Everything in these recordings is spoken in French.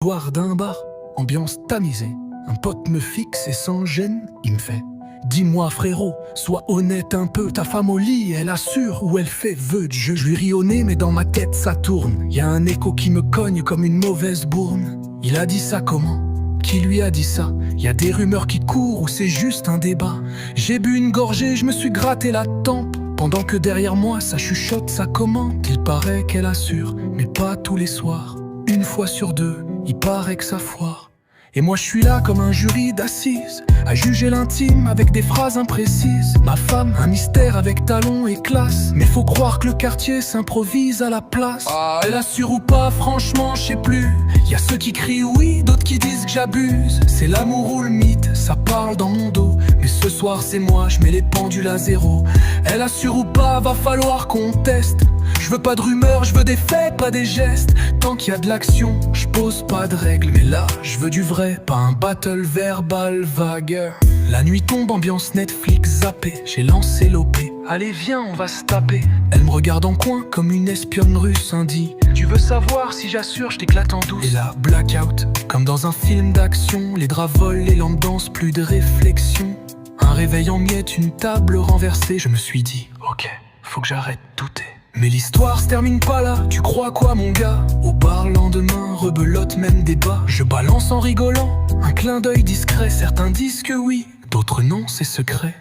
Boire d'un bar, ambiance tamisée. Un pote me fixe et sans gêne, il me fait: dis-moi frérot, sois honnête un peu, ta femme au lit, elle assure ou elle fait vœu de jeu. Je lui ris au nez mais dans ma tête ça tourne. Y a un écho qui me cogne comme une mauvaise bourne. Il a dit ça comment? Qui lui a dit ça? Y a des rumeurs qui courent ou c'est juste un débat. J'ai bu une gorgée, je me suis gratté la tempe, pendant que derrière moi ça chuchote, ça commente. Il paraît qu'elle assure, mais pas tous les soirs. Une fois sur deux, il paraît que ça foire. Et moi je suis là comme un jury d'assises, à juger l'intime avec des phrases imprécises. Ma femme, un mystère avec talons et classe, mais faut croire que le quartier s'improvise à la place. Elle assure ou pas, franchement je sais plus. Y a ceux qui crient oui, d'autres qui disent que j'abuse. C'est l'amour ou le mythe, ça parle dans mon dos. Mais ce soir c'est moi, je mets les pendules à zéro. Elle assure ou pas, va falloir qu'on teste. Je veux pas de rumeurs, je veux des faits, pas des gestes. Tant qu'il y a de l'action, je pose pas de règles. Mais là, je veux du vrai, pas un battle verbal vague. La nuit tombe, ambiance Netflix zappé. J'ai lancé l'OP, allez viens on va se taper. Elle me regarde en coin comme une espionne russe indie. Tu veux savoir si j'assure, je t'éclate en douce. Et là, blackout, comme dans un film d'action. Les draps volent, les lampes dansent, plus de réflexion. Un réveil en miettes, une table renversée. Je me suis dit, ok, faut que j'arrête de douter. Mais l'histoire se termine pas là, tu crois quoi mon gars? Au bar le lendemain, rebelote même débat. Je balance en rigolant, un clin d'œil discret. Certains disent que oui, d'autres non, c'est secret.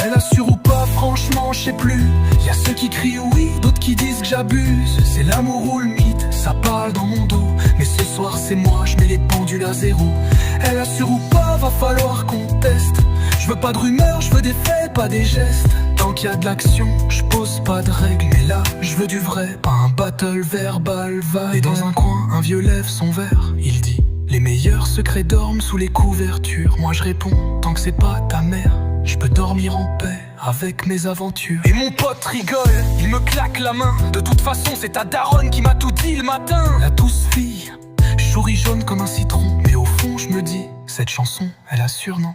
Elle assure ou pas, franchement je sais plus. Y a ceux qui crient oui, d'autres qui disent que j'abuse. C'est l'amour ou le mythe, ça parle dans mon dos. Mais ce soir c'est moi, je mets les pendules à zéro. Elle assure ou pas, va falloir qu'on teste. Je veux pas de rumeurs, je veux des faits, pas des gestes. Tant qu'il y a de l'action, je pose pas de règles. Mais là, je veux du vrai, pas un battle verbal vague. Et dans un coin, un vieux lève son verre. Il dit: les meilleurs secrets dorment sous les couvertures. Moi je réponds: tant que c'est pas ta mère, je peux dormir en paix avec mes aventures. Et mon pote rigole, il me claque la main. De toute façon c'est ta daronne qui m'a tout dit le matin. La douce fille, souris jaune comme un citron. Mais au fond je me dis, cette chanson, elle assure non?